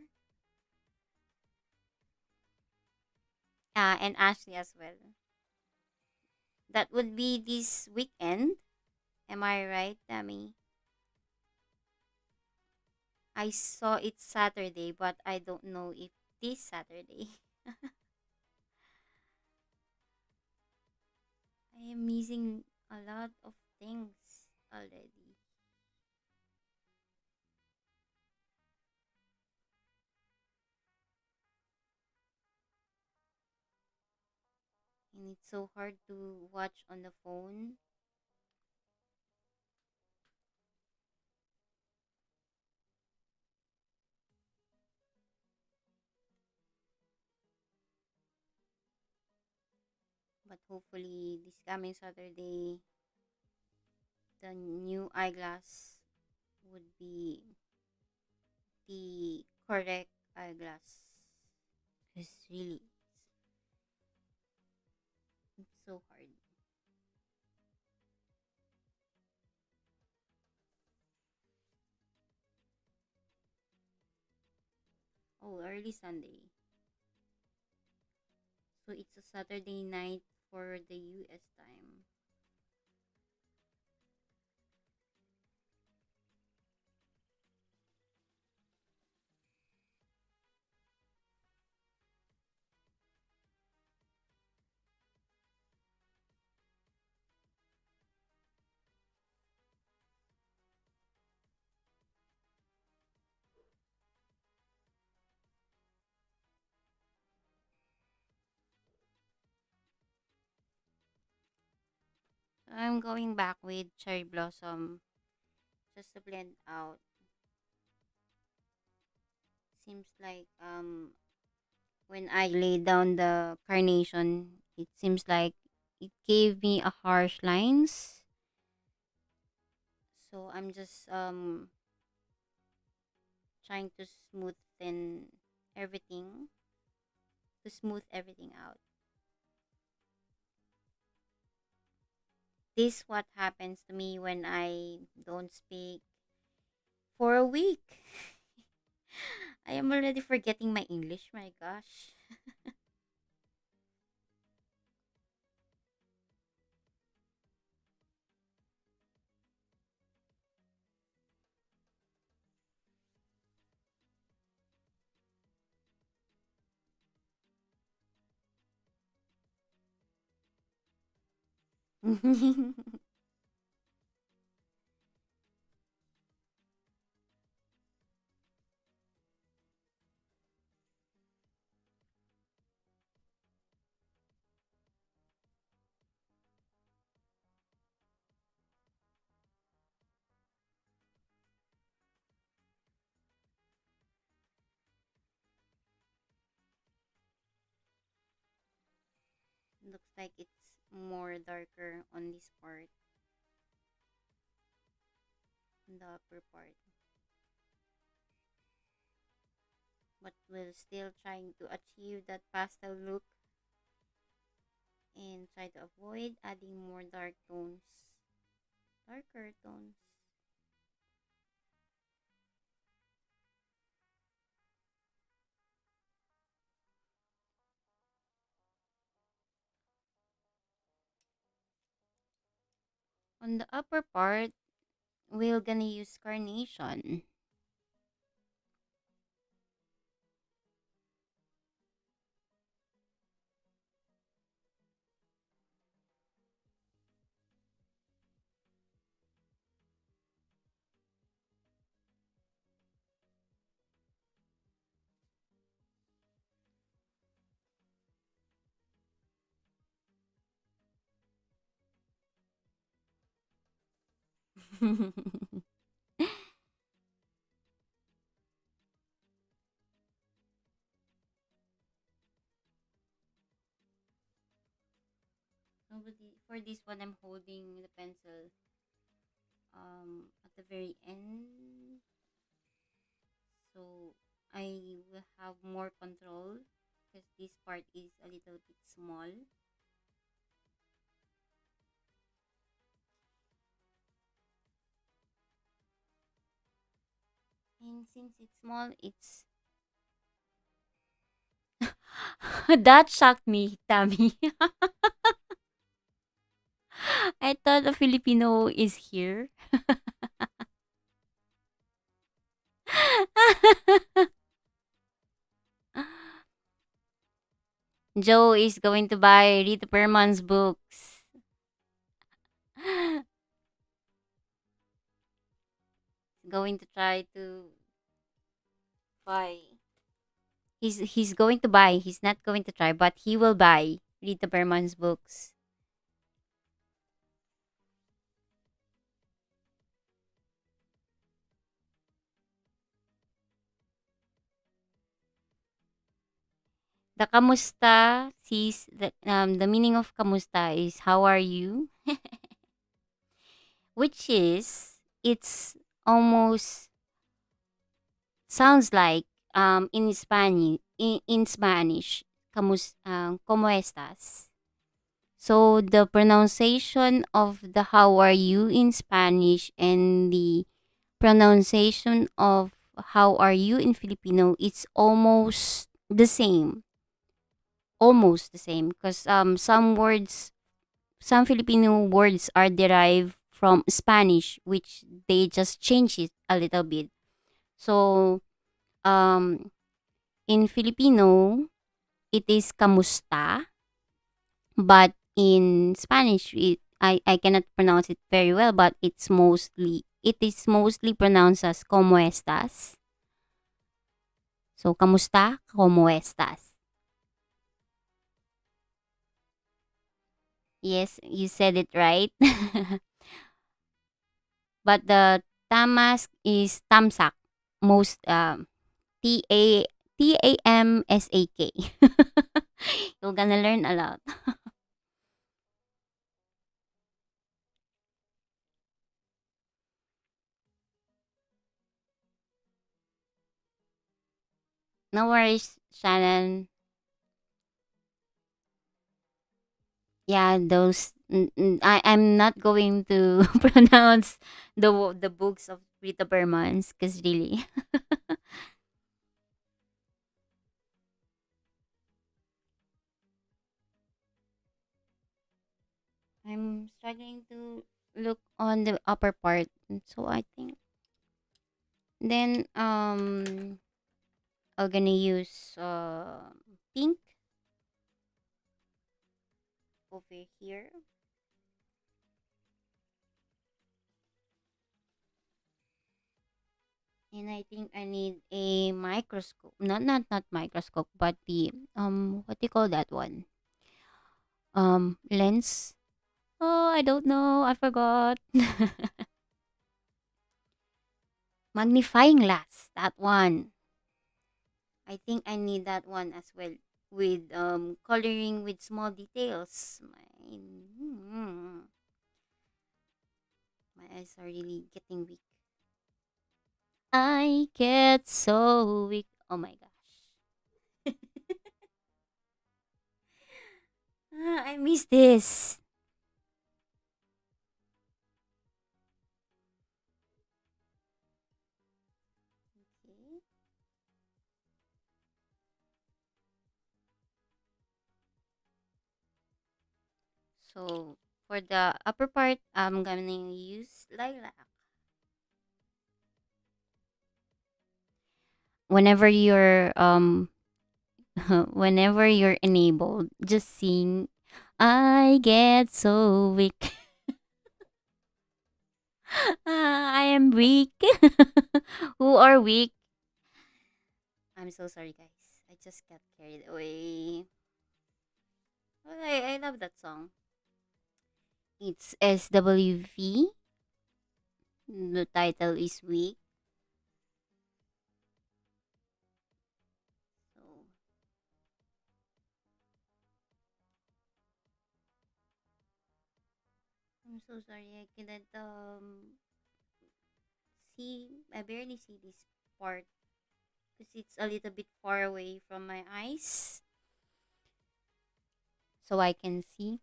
And Ashley as well. That would be this weekend. Am I right, Tammy? I saw it Saturday, but I don't know if this Saturday. I am missing a lot of things already. And it's so hard to watch on the phone. But hopefully, this coming Saturday, the new eyeglass would be the correct eyeglass. It's really it's so hard. Oh, early Sunday. So it's a Saturday night for the US time. So I'm going back with cherry blossom just to blend out. Seems like when I lay down the carnation, it seems like it gave me a harsh lines. So I'm just trying to smoothen everything, to smooth everything out. This what happens to me when I don't speak for a week. I am already forgetting my English, my gosh. Looks like it's more darker on this part, on the upper part. But we're still trying to achieve that pastel look and try to avoid adding more dark tones, darker tones. On the upper part, we're gonna use carnation. For this one, I'm holding the pencil at the very end, so I will have more control because this part is a little bit small. And And since it's small, it's that shocked me, Tammy. I thought a Filipino is here. Joe is going to buy Rita Perman's books. Going to try to buy. He's going to buy. He's not going to try, but he will buy Rita Perman's books. The kamusta sees the meaning of kamusta is how are you, which is it's almost sounds like in Spanish como estas. So the pronunciation of the how are you in Spanish and the pronunciation of how are you in Filipino, it's almost the same. Almost the same because some Filipino words are derived from Spanish, which they just change it a little bit. So um in Filipino, it is kamusta, but in Spanish, I cannot pronounce it very well, but it is mostly pronounced as como estas. So kamusta, como estas. Yes, you said it right. But the tamas is tamsak. Most T A Tamsak. You're gonna learn a lot. No worries, Shannon. Yeah, those I'm not going to pronounce the books of Rita Bermans because really I'm struggling to look on the upper part. So I think then I'm gonna use pink over here. And I think I need a microscope. Not microscope, but the what do you call that one? Lens. Oh, I don't know. I forgot. Magnifying glass. That one. I think I need that one as well with coloring with small details. My eyes are really getting weak. I get so weak. Oh my gosh. I miss this. Okay. So for the upper part, I'm gonna use lilac. Whenever you're whenever you're enabled, just sing I get so weak. I am weak. Who are weak? I'm so sorry, guys. I just got carried away. Well, I love that song. It's SWV. The title is Weak. So I'm so sorry. I cannot see. I barely see this part because it's a little bit far away from my eyes, so I can see.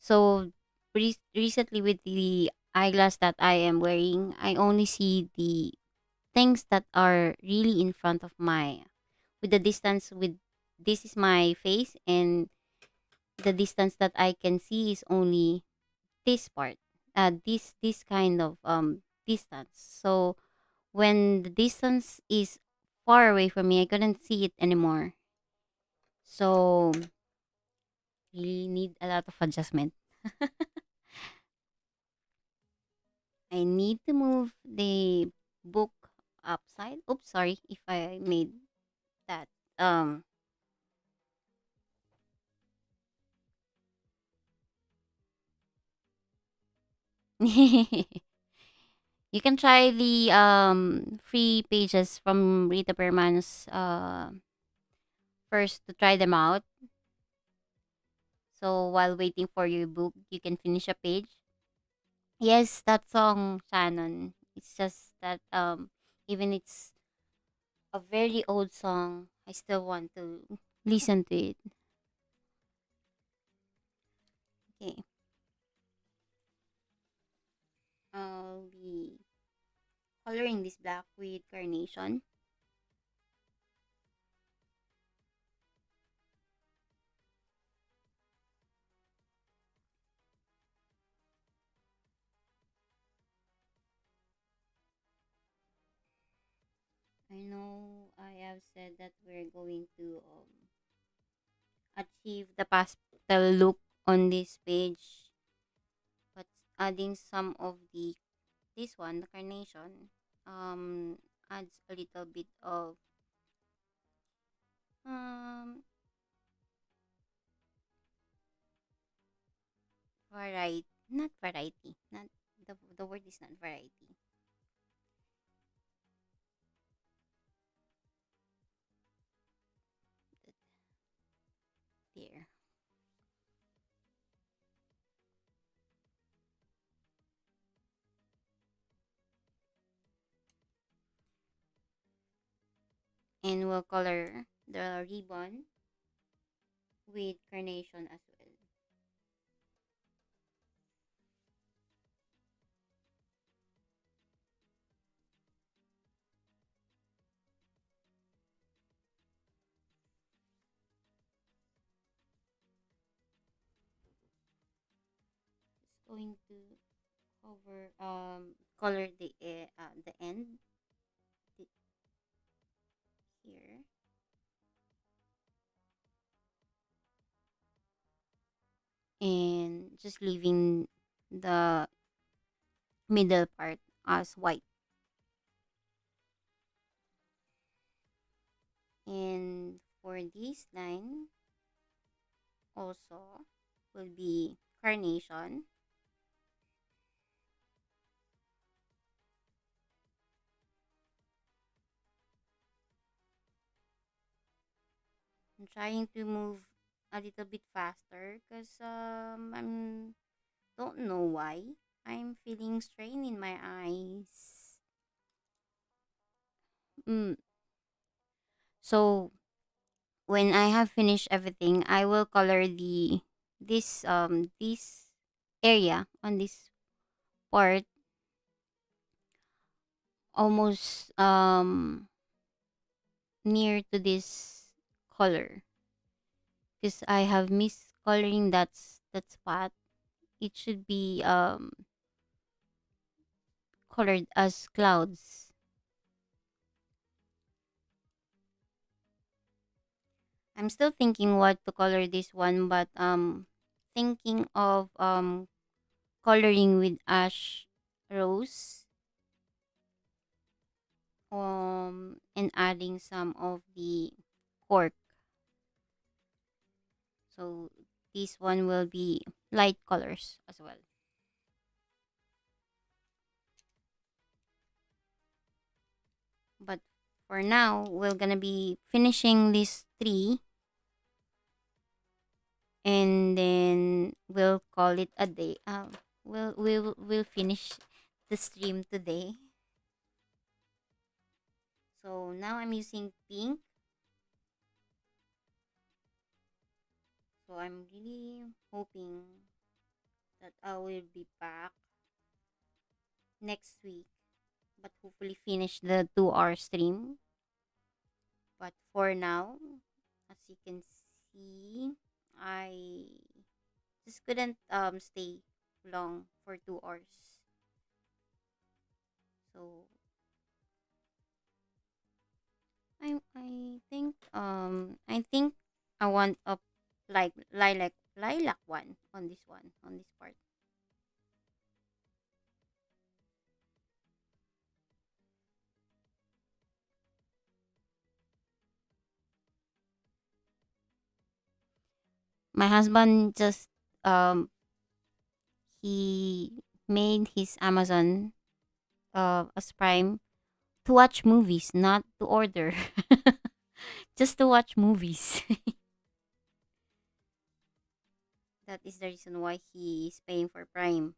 So recently with the eyeglass that I am wearing, I only see the things that are really in front of my, with the distance, with this is my face, and the distance that I can see is only this part, this kind of distance. So when the distance is far away from me, I couldn't see it anymore. So really need a lot of adjustment. I need to move the book upside. Oops, sorry if I made that. Um, you can try the free pages from Rita Berman's first to try them out. So while waiting for your book, you can finish a page. Yes, that song, Shannon. It's just that even it's a very old song, I still want to listen to it. Okay. I'll be coloring this black with carnation. I know I have said that we're going to achieve the pastel look on this page, but adding some of the this one, the carnation, adds a little bit of um variety, not variety, not the word is not variety. There. And we'll color the ribbon with carnation as well. Just going to cover color the end here, and just leaving the middle part as white. And for this line also will be carnation. I'm trying to move a little bit faster because I'm don't know why I'm feeling strain in my eyes. Mm. So when I have finished everything, I will color the this area on this part almost near to this color because I have missed coloring that spot. It should be colored as clouds. I'm still thinking what to color this one, but thinking of coloring with ash rose and adding some of the cork. So this one will be light colors as well. But for now, we're gonna be finishing this three, and then we'll call it a day. We'll finish the stream today. So now I'm using pink. So I'm really hoping that I will be back next week but hopefully finish the 2 hour stream. But for now, as you can see, I just couldn't stay long for 2 hours. So I think I want a like lilac one on this part. My husband just um he made his Amazon as Prime to watch movies, not to order. Just to watch movies. That is the reason why he is paying for Prime.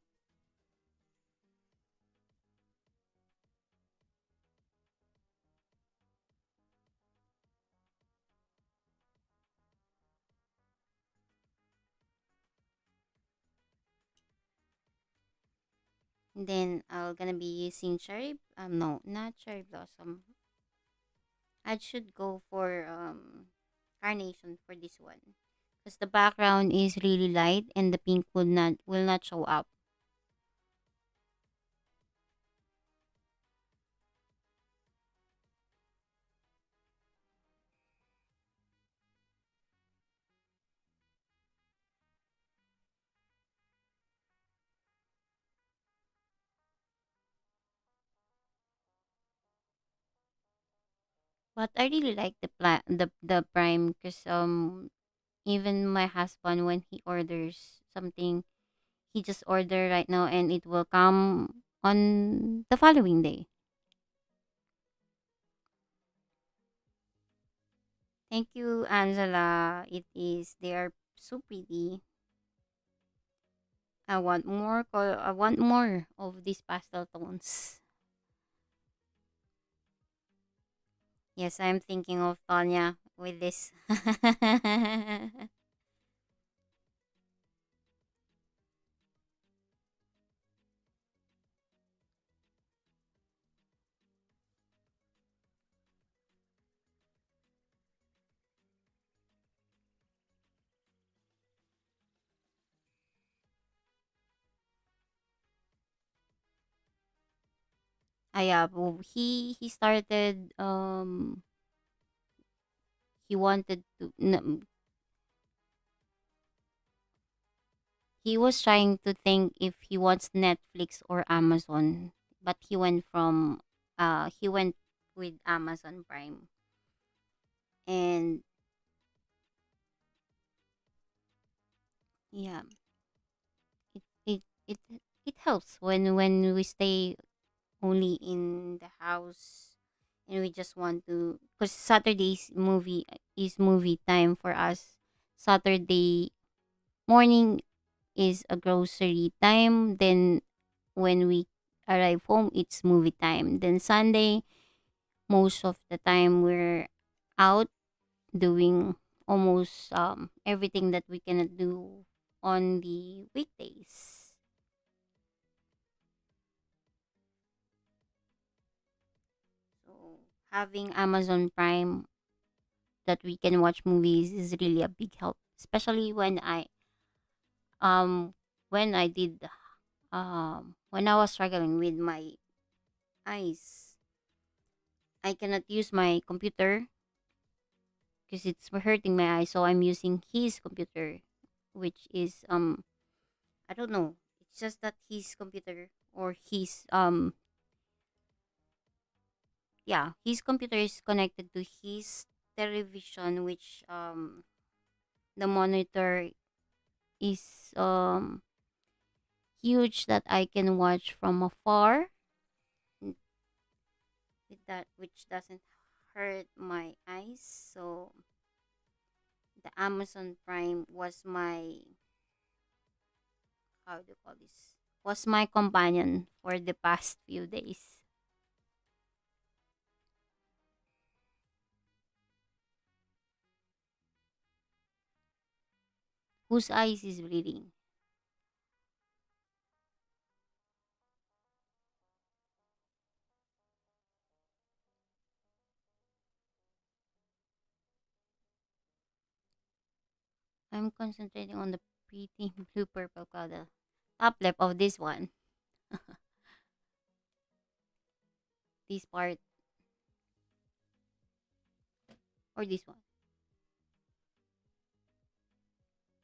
Then I'm gonna be using cherry. No, not cherry blossom. I should go for carnation for this one, because the background is really light and the pink will not show up. But I really like the prime, because even my husband, when he orders something, he just order right now and it will come on the following day. Thank you, Angela. It is they are so pretty. I want more color. I want more of these pastel tones. Yes, I'm thinking of Tanya with this. Yeah, he started he wanted to he was trying to think if he wants Netflix or Amazon, but he went with Amazon Prime. And yeah, it it it, it helps when we stay only in the house and we just want to, because Saturday's movie is movie time for us. Saturday morning is a grocery time. Then when we arrive home, it's movie time. Then Sunday, most of the time we're out doing almost everything that we cannot do on the weekdays. So having Amazon Prime that we can watch movies is really a big help, especially um when I did when I was struggling with my eyes. I cannot use my computer because it's hurting my eyes, so I'm using his computer, which is I don't know. It's just that his computer or his computer is connected to his television, which the monitor is huge that I can watch from afar, n- with that, which doesn't hurt my eyes. So the Amazon Prime was my, how do you call this? Was my companion for the past few days. Whose eyes is bleeding? I'm concentrating on the pretty blue purple cloud, the top left of this one. This part or this one.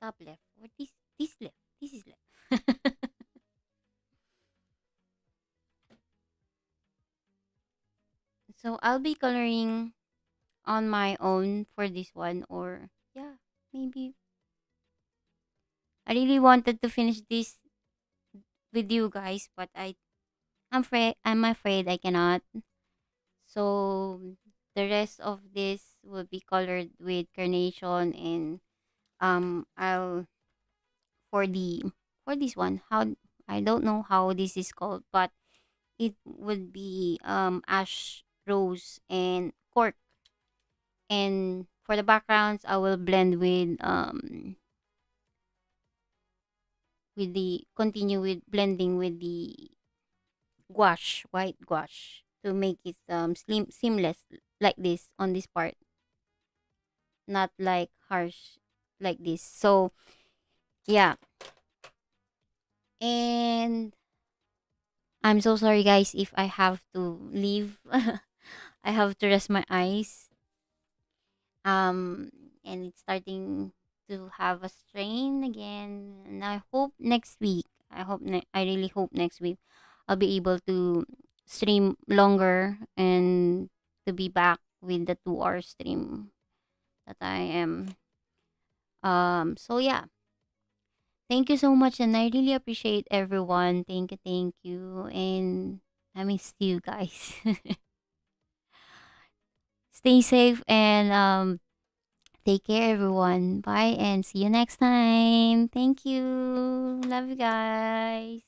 Top left or this left. This is left. So I'll be coloring on my own for this one, or yeah, maybe I really wanted to finish this with you guys, but I'm afraid I cannot. So the rest of this will be colored with carnation, and I'll for the for this one, how I don't know how this is called, but it would be ash rose and cork. And for the backgrounds, I will blend with the continue with blending with the gouache, white gouache, to make it seamless like this on this part, not like harsh like this. So yeah, and I'm so sorry guys if I have to leave. I have to rest my eyes. Um, and it's starting to have a strain again. And I hope next week. I really hope next week I'll be able to stream longer and to be back with the 2 hour stream that I am. So yeah. Thank you so much, and I really appreciate everyone. Thank you. And I miss you guys. Stay safe and take care, everyone. Bye and see you next time. Thank you. Love you guys.